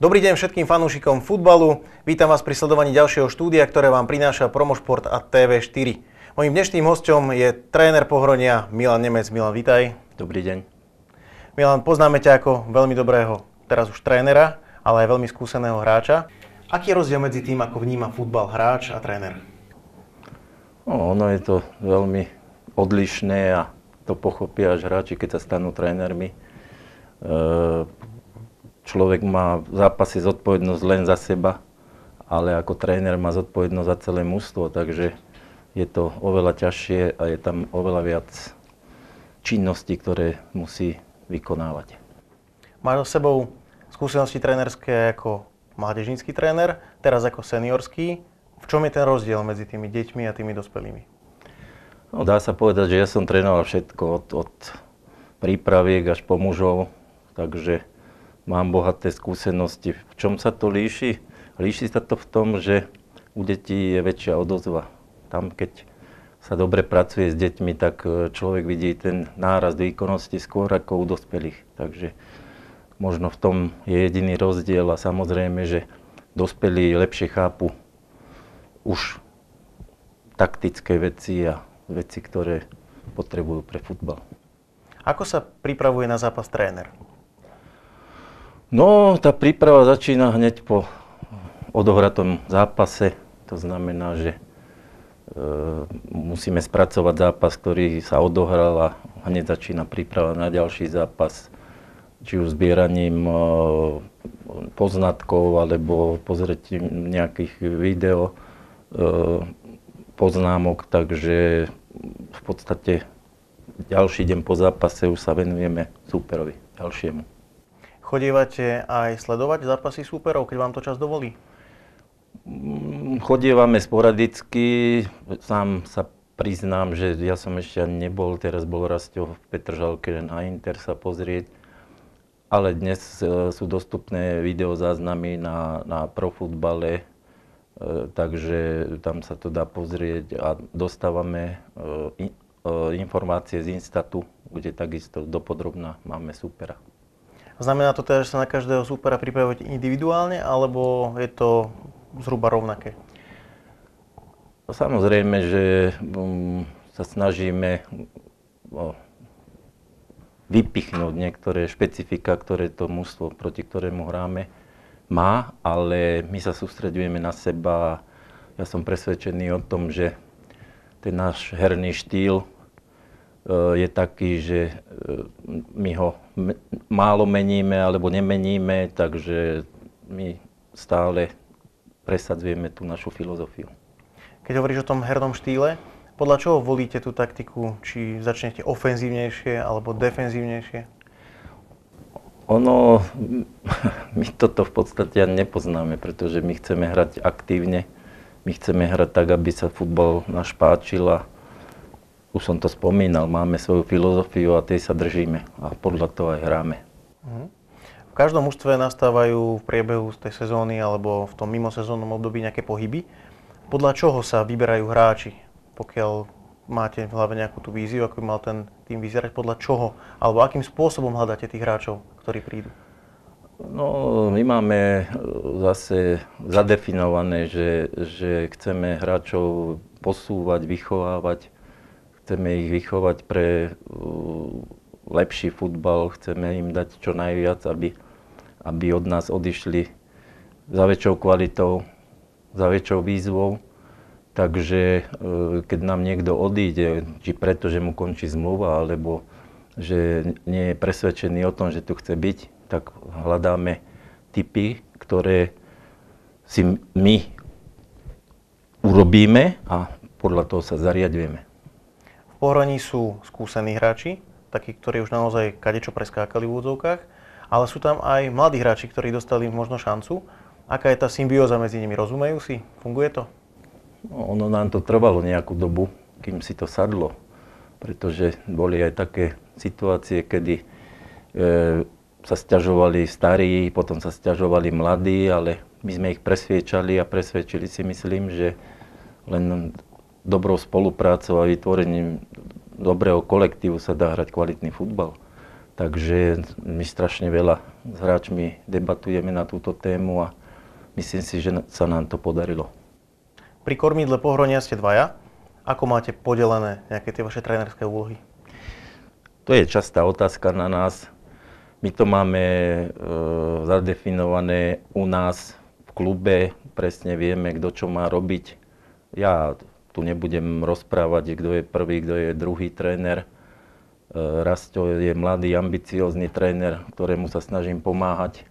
Dobrý deň všetkým fanúšikom futbalu. Vítam vás pri sledovaní ďalšieho štúdia, ktoré vám prináša Promošport a TV4. Mojím dnešným hosťom je tréner Pohronia Milan Nemec. Milan, vítaj. Dobrý deň. Milan, poznáme ťa ako veľmi dobrého, teraz už trénera, ale aj veľmi skúseného hráča. Aký je rozdiel medzi tým, ako vníma futbal hráč a tréner? Ono je to veľmi odlišné a to pochopia až hráči, keď sa stanú trénermi. Človek má v zápase zodpovednosť len za seba, ale ako tréner má zodpovednosť za celé mužstvo, takže je to oveľa ťažšie a je tam oveľa viac činností, ktoré musí vykonávať. Máš za sebou skúsenosti trénerské ako mládežnícky tréner, teraz ako seniorský. V čom je ten rozdiel medzi tými deťmi a tými dospelými? No, dá sa povedať, že ja som trénoval všetko od prípraviek až po mužov, takže mám bohaté skúsenosti. V čom sa to líši? Líši sa to v tom, že u detí je väčšia odozva. Tam, keď sa dobre pracuje s deťmi, tak človek vidí ten nárast výkonnosti skôr ako u dospelých. Takže možno v tom je jediný rozdiel a samozrejme, že dospelí lepšie chápu už taktické veci a veci, ktoré potrebujú pre futbal. Ako sa pripravuje na zápas tréner? No, tá príprava začína hneď po odohratom zápase. To znamená, že musíme spracovať zápas, ktorý sa odohral a hneď začína príprava na ďalší zápas. Či už zbieraním poznatkov, alebo pozretím nejakých video poznámok. Takže v podstate ďalší deň po zápase už sa venujeme súperovi ďalšiemu. Chodievate aj sledovať zápasy súperov, keď vám to čas dovolí? Chodievame sporadicky. Sám sa priznám, že ja som ešte ani nebol. Teraz bol Rasťo v Petržalke na Inter sa pozrieť. Ale dnes sú dostupné videozáznamy na profutbale, takže tam sa to dá pozrieť a dostávame informácie z Instatu, kde takisto dopodrobná máme súpera. Znamená to teda, že sa na každého súpera pripravujete individuálne, alebo je to zhruba rovnaké? Samozrejme, že sa snažíme vypichnúť niektoré špecifika, ktoré to mužstvo, proti ktorému hráme, má, ale my sa sústreďujeme na seba. Ja som presvedčený o tom, že ten náš herný štýl je taký, že my ho málo meníme alebo nemeníme, takže my stále presadzujeme tú našu filozofiu. Keď hovoríš o tom hernom štýle, podľa čoho volíte tú taktiku? Či začnete ofenzívnejšie alebo defenzívnejšie? My toto v podstate nepoznáme, pretože my chceme hrať aktívne. My chceme hrať tak, aby sa futbal náš páčil a už som to spomínal, máme svoju filozofiu a tej sa držíme a podľa toho aj hráme. V každom mužstve nastávajú v priebehu tej sezóny alebo v tom mimosezónnom období nejaké pohyby. Podľa čoho sa vyberajú hráči? Pokiaľ máte v hlave nejakú tú víziu, ako by mal ten tým vyzerať, podľa čoho? Alebo akým spôsobom hľadáte tých hráčov, ktorí prídu? No, my máme zase zadefinované, že chceme hráčov posúvať, vychovávať. Chceme ich vychovať pre lepší futbal, chceme im dať čo najviac, aby od nás odišli za väčšou kvalitou, za väčšou výzvou. Takže keď nám niekto odíde, či preto, že mu končí zmluva, alebo že nie je presvedčený o tom, že tu chce byť, tak hľadáme typy, ktoré si my urobíme a podľa toho sa zariadujeme. V Pohroní sú skúsení hráči, takí, ktorí už naozaj kadečo preskákali v úvodzovkách, ale sú tam aj mladí hráči, ktorí dostali možno šancu. Aká je tá symbióza medzi nimi? Rozumejú si? Funguje to? No, ono nám to trvalo nejakú dobu, kým si to sadlo, pretože boli aj také situácie, kedy sa sťažovali starí, potom sa sťažovali mladí, ale my sme ich presviečali a presvedčili si, myslím, že len dobrou spoluprácou a vytvorením dobrého kolektívu sa dá hrať kvalitný futbal. Takže my strašne veľa s hráčmi debatujeme na túto tému a myslím si, že sa nám to podarilo. Pri kormidle Pohronia ste dvaja. Ako máte podelené nejaké tie vaše trénerské úlohy? To je častá otázka na nás. My to máme zadefinované u nás v klube, presne vieme, kto čo má robiť. Ja tu nebudem rozprávať, kto je prvý, kto je druhý tréner. Rasto je mladý, ambiciózny tréner, ktorému sa snažím pomáhať.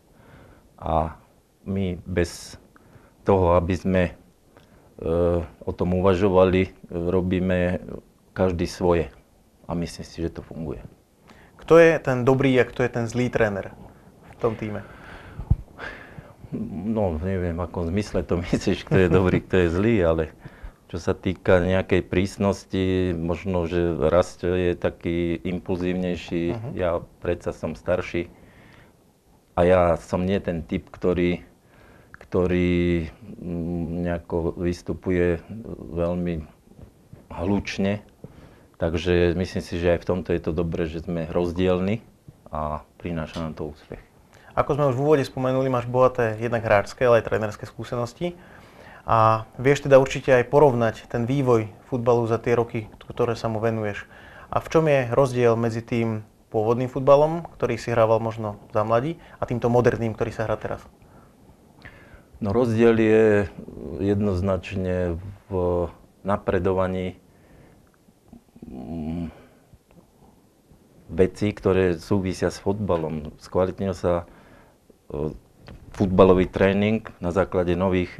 A my bez toho, aby sme o tom uvažovali, robíme každý svoje. A myslím si, že to funguje. Kto je ten dobrý a kto je ten zlý tréner v tom týme? No, neviem, v akom zmysle to myslíš, kto je dobrý, kto je zlý, ale čo sa týka nejakej prísnosti, možno, že Rasto je taký impulzívnejší, ja predsa som starší a ja som nie ten typ, ktorý nejako vystupuje veľmi hlučne. Takže myslím si, že aj v tomto je to dobré, že sme rozdielni a prináša nám to úspech. Ako sme už v úvode spomenuli, máš bohaté jednak hráčske, ale aj trénerské skúsenosti. A vieš teda určite aj porovnať ten vývoj futbalu za tie roky, ktoré sa mu venuješ. A v čom je rozdiel medzi tým pôvodným futbalom, ktorý si hrával možno za mladí, a týmto moderným, ktorý sa hrá teraz? No rozdiel je jednoznačne v napredovaní vecí, ktoré súvisia s futbalom. Skvalitnil sa futbalový tréning na základe nových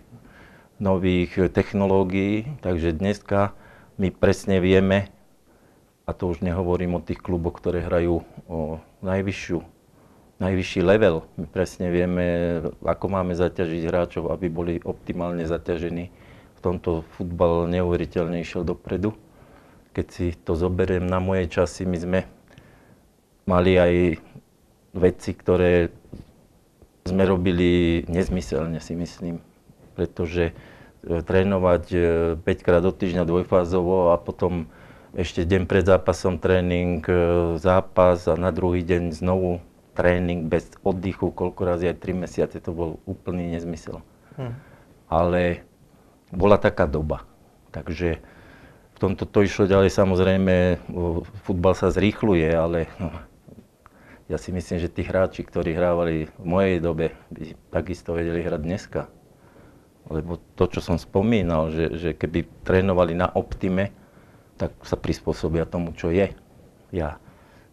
technológií, takže dneska my presne vieme, a to už nehovorím o tých kluboch, ktoré hrajú o najvyšší level. My presne vieme, ako máme zaťažiť hráčov, aby boli optimálne zaťažení. V tomto futbal neuveriteľne išiel dopredu. Keď si to zoberiem na moje časy, my sme mali aj veci, ktoré sme robili nezmyselne, si myslím. Pretože trénovať 5 krát do týždňa dvojfázovo a potom ešte deň pred zápasom tréning, zápas a na druhý deň znovu tréning bez oddychu, koľko razy aj 3 mesiace, to bol úplný nezmysel. Ale bola taká doba, takže v tomto to išlo ďalej. Samozrejme, futbal sa zrýchluje, ale ja si myslím, že tí hráči, ktorí hrávali v mojej dobe, by takisto vedeli hrať dneska. Lebo to, čo som spomínal, že keby trénovali na optime, tak sa prispôsobia tomu, čo je. Ja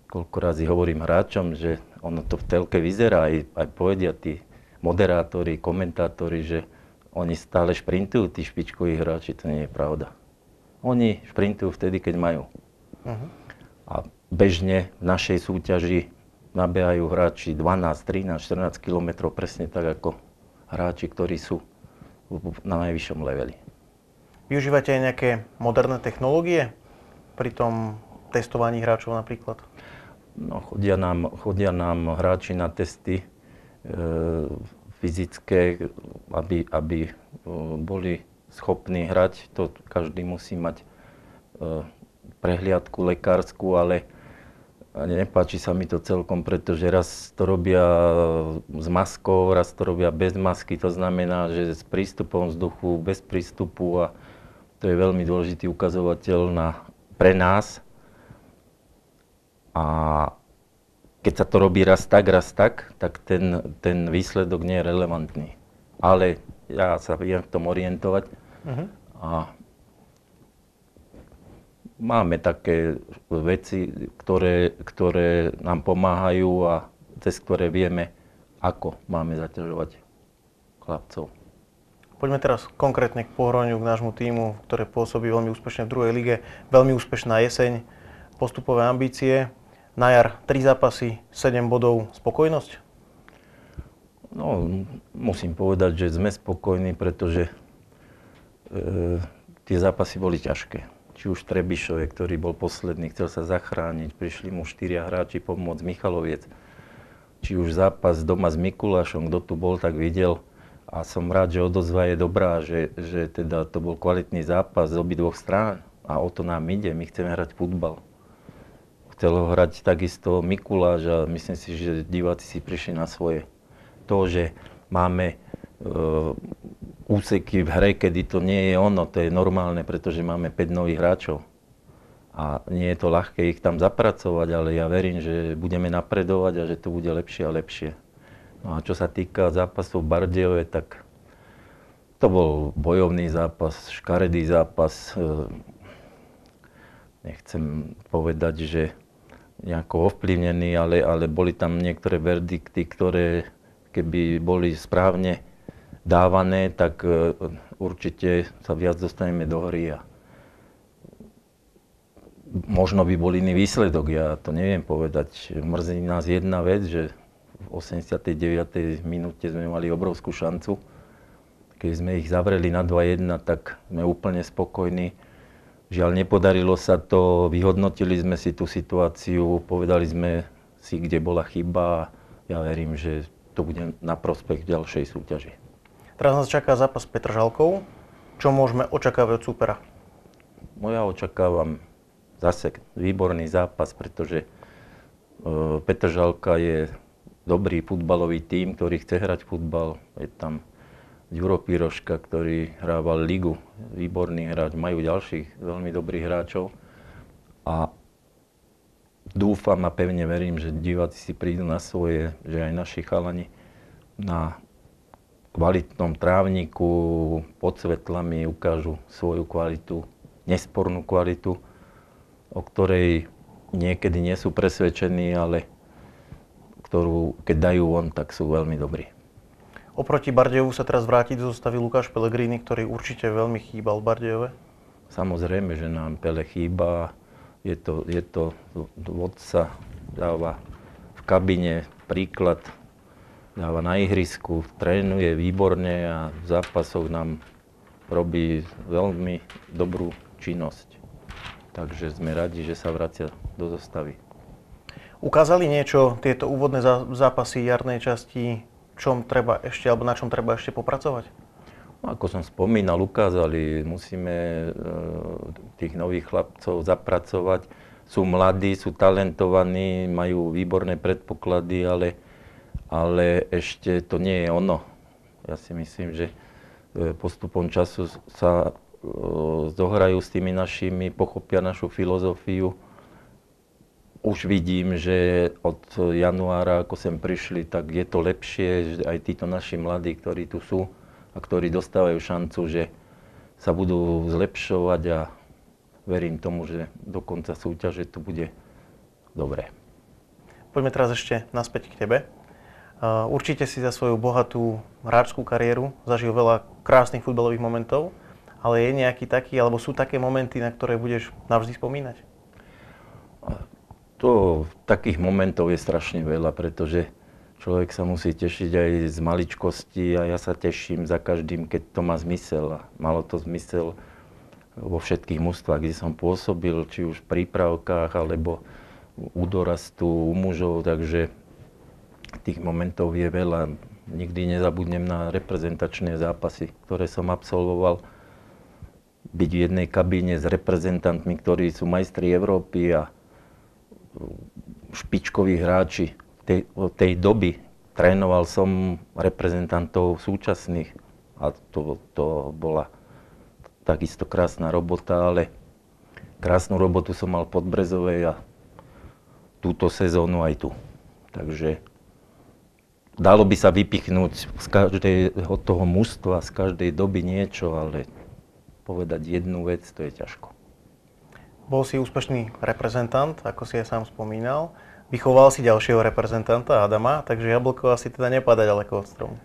koľko razy hovorím hráčom, že ono to v telke vyzerá, aj povedia tí moderátori, komentátori, že oni stále šprintujú, tí špičkoví hráči, to nie je pravda. Oni šprintujú vtedy, keď majú. A bežne v našej súťaži nabehajú hráči 12, 13, 14 kilometrov, presne tak ako hráči, ktorí sú na najvyššom leveli. Využívate aj nejaké moderné technológie pri tom testovaní hráčov napríklad? No, chodia nám hráči na testy fyzické, aby boli schopní hrať. To každý musí mať prehliadku lekárskú, ale nepáči sa mi to celkom, pretože raz to robia s maskou, raz to robia bez masky. To znamená, že s prístupom vzduchu, bez prístupu, a to je veľmi dôležitý ukazovateľ pre nás. A keď sa to robí raz tak, tak ten výsledok nie je relevantný. Ale ja sa viem v tom orientovať. A máme také veci, ktoré nám pomáhajú a cez ktoré vieme, ako máme zaťažovať chlapcov. Poďme teraz konkrétne k Pohroniu, k nášmu tímu, ktoré pôsobí veľmi úspešne v druhej lige. Veľmi úspešná jeseň, postupové ambície. Na jar 3 zápasy, 7 bodov. Spokojnosť? No, musím povedať, že sme spokojní, pretože tie zápasy boli ťažké. Či už Trebišove, ktorý bol posledný, chcel sa zachrániť, prišli mu 4 hráči pomôcť, Michaloviec. Či už zápas doma s Mikulášom, kto tu bol, tak videl. A som rád, že odozva je dobrá, že teda to bol kvalitný zápas z obidvoch strán. A o to nám ide, my chceme hrať futbal. chcel ho hrať takisto Mikuláš a myslím si, že diváci si prišli na svoje. To, že máme úseky v hre, kedy to nie je ono, to je normálne, pretože máme 5 nových hráčov. A nie je to ľahké ich tam zapracovať, ale ja verím, že budeme napredovať a že to bude lepšie a lepšie. No a čo sa týka zápasov v Bardejove, tak to bol bojovný zápas, škaredý zápas. Nechcem povedať, že nejako ovplyvnený, ale boli tam niektoré verdikty, ktoré keby boli správne dávané, tak určite sa viac dostaneme do hry. Možno by bol iný výsledok, ja to neviem povedať. Mrzí nás jedna vec, že v 89. minúte sme mali obrovskú šancu. Keď sme ich zavreli na 2-1, tak sme úplne spokojní. Žiaľ, nepodarilo sa to, vyhodnotili sme si tú situáciu, povedali sme si, kde bola chyba. Ja verím, že to bude na prospech ďalšej súťaži. Teraz nás čaká zápas s Petržalkou. Čo môžeme očakávať od súpera? Ja očakávam zase výborný zápas, pretože Petržalka je dobrý futbalový tím, ktorý chce hrať futbal. Je tam Ďuro Piroška, ktorý hrával ligu, výborný hráč, majú ďalších veľmi dobrých hráčov. A dúfam a pevne verím, že diváci si prídu na svoje, že aj naši chalani na kvalitnom trávniku pod svetlami ukážu svoju kvalitu, nespornú kvalitu, o ktorej niekedy nie sú presvedčení, ale ktorú keď dajú von, tak sú veľmi dobrí. Oproti Bardejovu sa teraz vráti do zostavy Lukáš Pellegrini, ktorý určite veľmi chýbal v Bardejove. Samozrejme, že nám Pele chýba. Je to vodca, dáva v kabine príklad, dáva na ihrisku, trénuje výborne a v zápasoch nám robí veľmi dobrú činnosť. Takže sme radi, že sa vracia do zostavy. Ukázali niečo tieto úvodné zápasy jarnej časti, na čom treba ešte popracovať? No, ako som spomínal, ukázali, musíme tých nových chlapcov zapracovať. Sú mladí, sú talentovaní, majú výborné predpoklady, ale ešte to nie je ono. Ja si myslím, že postupom času sa zohrajú s tými našimi, pochopia našu filozofiu. Už vidím, že od januára, ako sem prišli, tak je to lepšie, že aj títo naši mladí, ktorí tu sú a ktorí dostávajú šancu, že sa budú zlepšovať a verím tomu, že do konca súťaže to bude dobré. Poďme teraz ešte naspäť k tebe. Určite si za svoju bohatú hráčskú kariéru zažil veľa krásnych futbalových momentov, ale je nejaký taký, alebo sú také momenty, na ktoré budeš navždy spomínať? Takých momentov je strašne veľa, pretože človek sa musí tešiť aj z maličkosti a ja sa teším za každým, keď to má zmysel. A malo to zmysel vo všetkých mužstvách, kde som pôsobil, či už v prípravkách, alebo u dorastu, u mužov, takže tých momentov je veľa. Nikdy nezabudnem na reprezentačné zápasy, ktoré som absolvoval. Byť v jednej kabíne s reprezentantmi, ktorí sú majstri Európy a špičkoví hráči tej doby. Trénoval som reprezentantov súčasných a to bola takisto krásna robota, ale krásnu robotu som mal pod Brezovej a túto sezónu aj tu. Takže dalo by sa vypichnúť od toho mužstva, z každej doby niečo, ale povedať jednu vec, to je ťažko. Bol si úspešný reprezentant, ako si aj sám spomínal. Vychoval si ďalšieho reprezentanta, Adama, takže jablko asi teda nepadá ďaleko od stromu.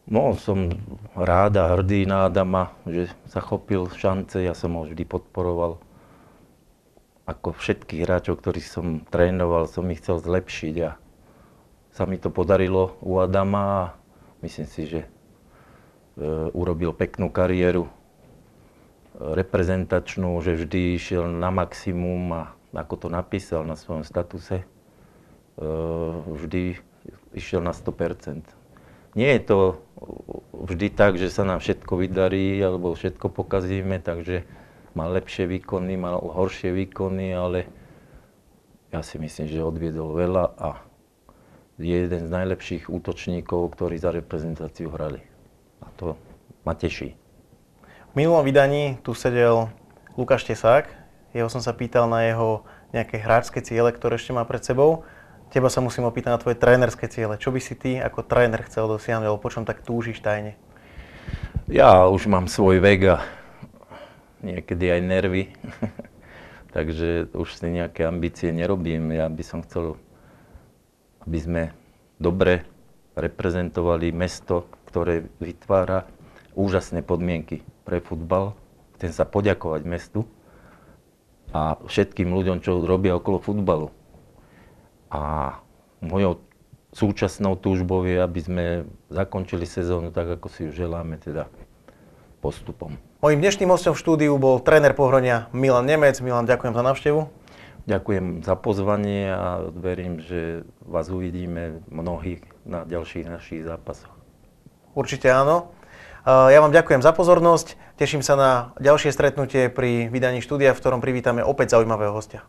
No, som rád a hrdý na Adama, že sa chopil šance, ja som ho vždy podporoval. Ako všetkých hráčov, ktorých som trénoval, som ich chcel zlepšiť a sa mi to podarilo u Adama a myslím si, že urobil peknú kariéru reprezentačnú, že vždy išiel na maximum a ako to napísal na svojom statuse, vždy išiel na 100%. Nie je to vždy tak, že sa nám všetko vydarí alebo všetko pokazíme, takže mal lepšie výkony, mal horšie výkony, ale ja si myslím, že odviedol veľa a je jeden z najlepších útočníkov, ktorí za reprezentáciu hrali. A to ma teší. V minulom vydaní tu sedel Lukáš Tesák. Jeho som sa pýtal na jeho nejaké hráčske ciele, ktoré ešte má pred sebou. Teba sa musím opýtať na tvoje trénerské ciele. Čo by si ty ako tréner chcel dosiahnuť, alebo po čom tak túžiš tajne? Ja už mám svoj vek a niekedy aj nervy, takže už si nejaké ambície nerobím. Ja by som chcel, aby sme dobre reprezentovali mesto, ktoré vytvára úžasné podmienky pre futbal. Chcem sa poďakovať mestu a všetkým ľuďom, čo robia okolo futbalu. A mojou súčasnou túžbou je, aby sme zakončili sezónu tak, ako si ju želáme, teda postupom. Mojím dnešným hosťom v štúdiu bol tréner Pohronia Milan Nemec. Milan, ďakujem za návštevu. Ďakujem za pozvanie a verím, že vás uvidíme mnohých na ďalších našich zápasoch. Určite áno. Ja vám ďakujem za pozornosť. Teším sa na ďalšie stretnutie pri vydaní štúdia, v ktorom privítame opäť zaujímavého hostia.